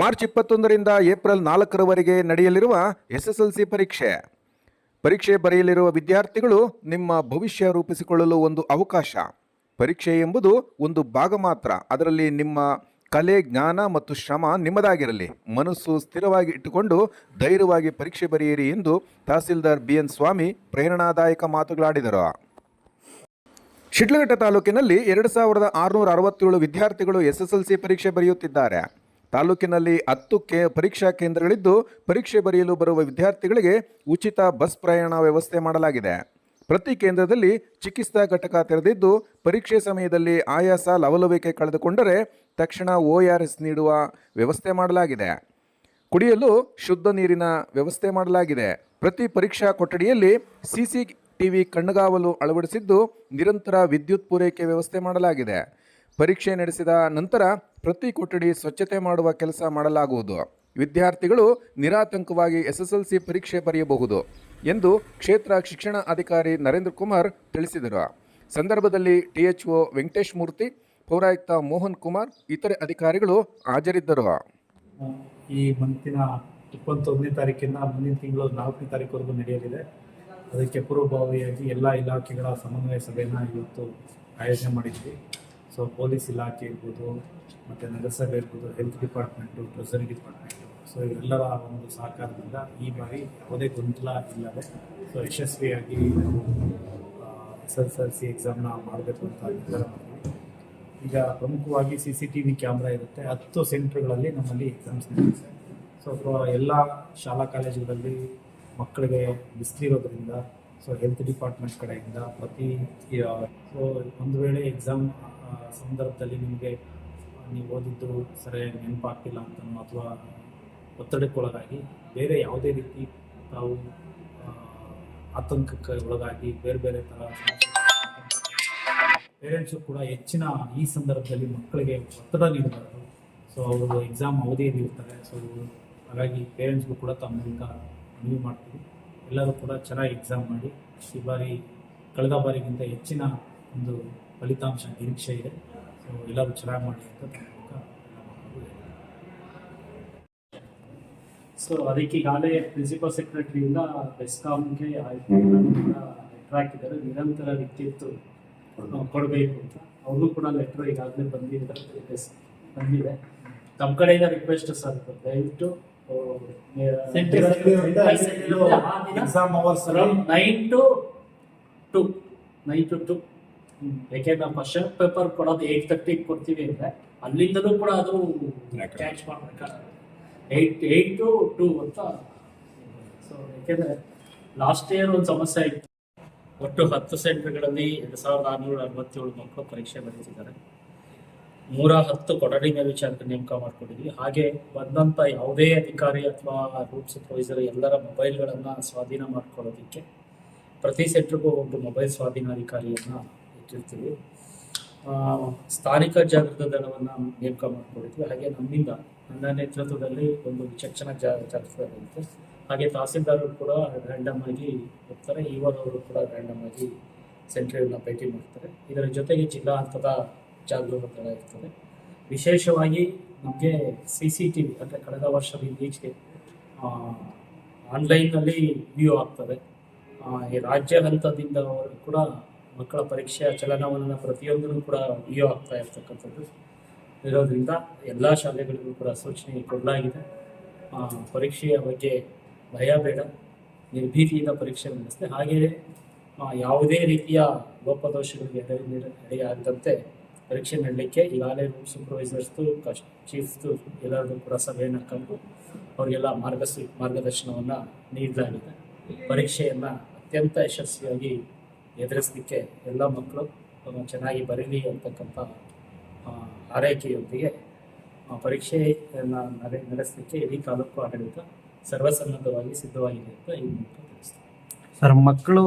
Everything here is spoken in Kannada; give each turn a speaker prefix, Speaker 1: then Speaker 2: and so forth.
Speaker 1: ಮಾರ್ಚ್ 21ರಿಂದ ಏಪ್ರಿಲ್ 4ರವರೆಗೆ ನಡೆಯಲಿರುವ ಎಸ್ಎಸ್ಎಲ್ಸಿ ಪರೀಕ್ಷೆ ಬರೆಯಲಿರುವ ವಿದ್ಯಾರ್ಥಿಗಳು ನಿಮ್ಮ ಭವಿಷ್ಯ ರೂಪಿಸಿಕೊಳ್ಳಲು ಒಂದು ಅವಕಾಶ. ಪರೀಕ್ಷೆ ಎಂಬುದು ಒಂದು ಭಾಗ ಮಾತ್ರ. ಅದರಲ್ಲಿ ನಿಮ್ಮ ಕಲೆ, ಜ್ಞಾನ ಮತ್ತು ಶ್ರಮ ನಿಮ್ಮದಾಗಿರಲಿ. ಮನಸ್ಸು ಸ್ಥಿರವಾಗಿ ಇಟ್ಟುಕೊಂಡು ಧೈರ್ಯವಾಗಿ ಪರೀಕ್ಷೆ ಬರೆಯಿರಿ ಎಂದು ತಹಸೀಲ್ದಾರ್ BN ಸ್ವಾಮಿ ಪ್ರೇರಣಾದಾಯಕ ಮಾತುಗಳಾಡಿದರು. ಶಿಡ್ಲಘಟ್ಟ ತಾಲೂಕಿನಲ್ಲಿ 2667 ವಿದ್ಯಾರ್ಥಿಗಳು ಎಸ್ಎಸ್ಎಲ್ಸಿ ಪರೀಕ್ಷೆ ಬರೆಯುತ್ತಿದ್ದಾರೆ. ತಾಲೂಕಿನಲ್ಲಿ 10 ಪರೀಕ್ಷಾ ಕೇಂದ್ರಗಳಿದ್ದು, ಪರೀಕ್ಷೆ ಬರೆಯಲು ಬರುವ ವಿದ್ಯಾರ್ಥಿಗಳಿಗೆ ಉಚಿತ ಬಸ್ ಪ್ರಯಾಣ ವ್ಯವಸ್ಥೆ ಮಾಡಲಾಗಿದೆ. ಪ್ರತಿ ಕೇಂದ್ರದಲ್ಲಿ ಚಿಕಿತ್ಸಾ ಘಟಕ ತೆರೆದಿದ್ದು, ಪರೀಕ್ಷೆ ಸಮಯದಲ್ಲಿ ಆಯಾಸ, ಲವಲವಿಕೆ ಕಳೆದುಕೊಂಡರೆ ತಕ್ಷಣ ORS ನೀಡುವ ವ್ಯವಸ್ಥೆ ಮಾಡಲಾಗಿದೆ. ಕುಡಿಯಲು ಶುದ್ಧ ನೀರಿನ ವ್ಯವಸ್ಥೆ ಮಾಡಲಾಗಿದೆ. ಪ್ರತಿ ಪರೀಕ್ಷಾ ಕೊಠಡಿಯಲ್ಲಿ CCTV ಕಣ್ಗಾವಲು ಅಳವಡಿಸಿದ್ದು, ನಿರಂತರ ವಿದ್ಯುತ್ ಪೂರೈಕೆ ವ್ಯವಸ್ಥೆ ಮಾಡಲಾಗಿದೆ. ಪರೀಕ್ಷೆ ನಡೆಸಿದ ನಂತರ ಪ್ರತಿ ಕೊಠಡಿ ಸ್ವಚ್ಛತೆ ಮಾಡುವ ಕೆಲಸ ಮಾಡಲಾಗುವುದು. ವಿದ್ಯಾರ್ಥಿಗಳು ನಿರಾತಂಕವಾಗಿ SSLC ಪರೀಕ್ಷೆ ಬರೆಯಬಹುದು ಎಂದು ಕ್ಷೇತ್ರ ಶಿಕ್ಷಣ ಅಧಿಕಾರಿ ನರೇಂದ್ರ ಕುಮಾರ್ ತಿಳಿಸಿದರು. ಸಂದರ್ಭದಲ್ಲಿ THO ವೆಂಕಟೇಶ್ ಮೂರ್ತಿ, ಪೌರಾಯುಕ್ತ ಮೋಹನ್ ಕುಮಾರ್, ಇತರೆ ಅಧಿಕಾರಿಗಳು ಹಾಜರಿದ್ದರು.
Speaker 2: ಈ ಮಂತಿನ 21ನೇ ತಾರೀಕಿಂದ ಮುಂದಿನ ತಿಂಗಳು 4ನೇ ತಾರೀಕುವರೆಗೂ ನಡೆಯಲಿದೆ. ಅದಕ್ಕೆ ಪೂರ್ವಭಾವಿಯಾಗಿ ಎಲ್ಲ ಇಲಾಖೆಗಳ ಸಮನ್ವಯ ಸಭೆಯನ್ನು ಇವತ್ತು ಆಯೋಜನೆ ಮಾಡಿದ್ವಿ. ಸೊ ಪೊಲೀಸ್ ಇಲಾಖೆ ಇರ್ಬೋದು, ಮತ್ತು ನಗರಸಭೆ ಇರ್ಬೋದು, health department, treasury department, so ಎಲ್ಲರ ಒಂದು ಸಹಕಾರದಿಂದ ಈ ಬಾರಿ ಯಾವುದೇ ಗೊಂದಲ ಇಲ್ಲದೆ ಯಶಸ್ವಿಯಾಗಿ ನಾವು SSLC ಎಕ್ಸಾಮ್ನ ಮಾಡಬೇಕು ಅಂತ ನಿರ್ಧಾರ ಮಾಡಿದ್ವಿ. ಈಗ ಪ್ರಮುಖವಾಗಿ CCTV ಕ್ಯಾಮ್ರಾ ಇರುತ್ತೆ. 10 ಸೆಂಟ್ರ್ಗಳಲ್ಲಿ ನಮ್ಮಲ್ಲಿ ಎಕ್ಸಾಮ್ಸ್ ನಡೆಯುತ್ತೆ. ಸೊ ಎಲ್ಲ ಶಾಲಾ ಕಾಲೇಜುಗಳಲ್ಲಿ ಮಕ್ಕಳಿಗೆ ಬಿಸಿಲಿರೋದ್ರಿಂದ ಹೆಲ್ತ್ ಡಿಪಾರ್ಟ್ಮೆಂಟ್ ಕಡೆಯಿಂದ ಒಂದು ವೇಳೆ ಎಕ್ಸಾಮ್ ಸಂದರ್ಭದಲ್ಲಿ ನಿಮಗೆ ನೀವು ಓದಿದ್ದು ಸರಿಯಾಗಿ ನೆನಪಾಗ್ತಿಲ್ಲ ಅಂತನೋ ಅಥವಾ ಒತ್ತಡಕ್ಕೊಳಗಾಗಿ ಬೇರೆ ಯಾವುದೇ ರೀತಿ ತಾವು ಆತಂಕಕ್ಕೆ ಒಳಗಾಗಿ ಬೇರೆ ಬೇರೆ ಥರ ಪೇರೆಂಟ್ಸು ಕೂಡ ಹೆಚ್ಚಿನ ಈ ಸಂದರ್ಭದಲ್ಲಿ ಮಕ್ಕಳಿಗೆ ಒತ್ತಡ ನೀಡಬಾರ್ದು. ಸೊ ಅವರು ಎಕ್ಸಾಮ್ ಅವಧಿಯಲ್ಲಿ ಇರ್ತಾರೆ. ಸೊ ಹಾಗಾಗಿ ಪೇರೆಂಟ್ಸ್ಗೂ ಕೂಡ ತಮ್ಮ ಮೂಲಕ ಮನವಿ ಮಾಡ್ತೀವಿ. ಎಲ್ಲರೂ ಕೂಡ ಚೆನ್ನಾಗಿ ಎಕ್ಸಾಮ್ ಮಾಡಿ ಈ ಬಾರಿ ಕಳೆದ ಬಾರಿಗಿಂತ ಹೆಚ್ಚಿನ ಒಂದು ಫಲಿತಾಂಶ ನಿರೀಕ್ಷೆ ಇದೆ. ಸೊ ಎಲ್ಲರೂ ಚೆನ್ನಾಗಿ ಮಾಡಿ ಅಂತ
Speaker 3: ಸೊ ಅದಕ್ಕೆ ಈಗಾಗಲೇ ಪ್ರಿನ್ಸಿಪಲ್ ಸೆಕ್ರೆಟರಿಯಿಂದ ಬೆಸ್ಕಾಂಗೆ ಲೆಟರ್ ಹಾಕಿದ್ದಾರೆ. ನಿರಂತರ ವಿದ್ಯುತ್ ಕೊಡಬೇಕು ಅಂತ ಅವರು ಕೂಡ ಲೆಟರ್ ಈಗಾಗಲೇ ಬಂದಿದೆ. ತಮ್ಮ ಕಡೆಯಿಂದ ರಿಕ್ವೆಸ್ಟ್ ಸರ್, ದಯವಿಟ್ಟು 9 to 2 ಯಾಕೆಂದ್ರೆ ನಾವು ಕ್ವಶನ್ ಪೇಪರ್ ಕೊಡೋದು 8:30 ಕೊಡ್ತೀವಿ ಅಂದರೆ ಅಲ್ಲಿಂದಲೂ ಕೂಡ ಅದು ಕ್ಯಾಚ್ ಮಾಡ್ಬೇಕಾದ್ರೆ 8 to 2 ಅಂತ. ಸೊ ಯಾಕೆಂದರೆ ಲಾಸ್ಟ್ ಇಯರ್ ಒಂದು ಸಮಸ್ಯೆ ಇತ್ತು. ಒಟ್ಟು 10 ಸೆಂಟರ್ಗಳಲ್ಲಿ 2667 ಮಕ್ಕಳು ಪರೀಕ್ಷೆ ಬರೆದಿದ್ದಾರೆ. 110 ಕೊಠಡಿ ಮೇಲ್ವಿಚಾರಕ ನೇಮಕ ಮಾಡ್ಕೊಂಡಿದ್ವಿ. ಹಾಗೆ ಬಂದಂಥ ಯಾವುದೇ ಅಧಿಕಾರಿ ಅಥವಾ ರೂಟ್ ಸೂಪರ್ವೈಸರ್ ಎಲ್ಲರ ಮೊಬೈಲ್ಗಳನ್ನು ಸ್ವಾಧೀನ ಮಾಡ್ಕೊಳ್ಳೋದಕ್ಕೆ ಪ್ರತಿ ಸೆಂಟ್ರಿಗೂ ಒಂದು ಮೊಬೈಲ್ ಸ್ವಾಧೀನಾಧಿಕಾರಿಯನ್ನು ಇಟ್ಟಿರ್ತೀವಿ. ಸ್ಥಾನಿಕ ಜಾಗೃತ ದಳವನ್ನು ನೇಮಕ ಮಾಡ್ಕೊಂಡಿದ್ವಿ. ಹಾಗೆ ನನ್ನ ನೇತೃತ್ವದಲ್ಲಿ ಒಂದು ವಿಚಕ್ಷಣ ಜಾಗೃತ ದಳ ಇರುತ್ತೆ. ಹಾಗೆ ತಹಸೀಲ್ದಾರರು ಕೂಡ ರ್ಯಾಂಡಮ್ ಆಗಿ ಹೋಗ್ತಾರೆ. ಅವರು ಕೂಡ ರ್ಯಾಂಡಮ್ ಆಗಿ ಸೆಂಟ್ರಿಗಳನ್ನ ಭೇಟಿ ಮಾಡ್ತಾರೆ. ಇದರ ಜೊತೆಗೆ ಜಿಲ್ಲಾ ಹಂತದ ಜಾಗೃತ ದಳ ಇರ್ತದೆ. ವಿಶೇಷವಾಗಿ ನಮಗೆ CCTV ಅಂದರೆ ಕಳೆದ ವರ್ಷದ ಈಚೆಗೆ ಆನ್ಲೈನ್ನಲ್ಲಿ ವ್ಯೂ ಆಗ್ತದೆ. ಈ ರಾಜ್ಯ ಹಂತದಿಂದ ಕೂಡ ಮಕ್ಕಳ ಪರೀಕ್ಷೆಯ ಚಲನವಲನ ಪ್ರತಿಯೊಂದನ್ನು ಕೂಡ ವ್ಯೂ ಆಗ್ತಾ ಇರ್ತಕ್ಕಂಥದ್ದು ಇರೋದ್ರಿಂದ ಎಲ್ಲ ಶಾಲೆಗಳಿಗೂ ಕೂಡ ಸೂಚನೆ ಕೊಡಲಾಗಿದೆ. ಪರೀಕ್ಷೆಯ ಬಗ್ಗೆ ಭಯ ಬೇಡ, ನಿರ್ಭೀತಿಯಿಂದ ಪರೀಕ್ಷೆ ನಡೆಸಿದೆ. ಹಾಗೆಯೇ ಯಾವುದೇ ರೀತಿಯ ಲೋಪದೋಷಗಳಿಗೆ ಎಡೆಯಾಗದಂತೆ ಪರೀಕ್ಷೆ ನಡೆಯಲಿಕ್ಕೆ ಈಗಾಗಲೇ ರೂಟ್ ಸೂಪರ್ವೈಸರ್ಸ್ದು, ಚೀಫ್ದು ಎಲ್ಲರದ್ದು ಕೂಡ ಸಭೆಯನ್ನು ಕರೆದು ಅವರಿಗೆಲ್ಲ ಮಾರ್ಗದರ್ಶನವನ್ನು ನೀಡಲಾಗಿದೆ. ಪರೀಕ್ಷೆಯನ್ನು ಅತ್ಯಂತ ಯಶಸ್ವಿಯಾಗಿ ಎದುರಿಸಲಿಕ್ಕೆ ಎಲ್ಲ ಮಕ್ಕಳು ಚೆನ್ನಾಗಿ ಬರೀಲಿ ಅಂತಕ್ಕಂಥ ಆರೈಕೆಯೊಂದಿಗೆ ಪರೀಕ್ಷೆಯನ್ನು ನಡೆಸಲಿಕ್ಕೆ ಇಡೀ ತಾಲೂಕು ಆಡಳಿತ ಸರ್ವಸನ್ನದ್ಧವಾಗಿ ಸಿದ್ಧವಾಗಿದೆ ಅಂತ ಈ ಮೂಲಕ ತಿಳಿಸ್ತಾರೆ.
Speaker 4: ಸರ್, ಮಕ್ಕಳು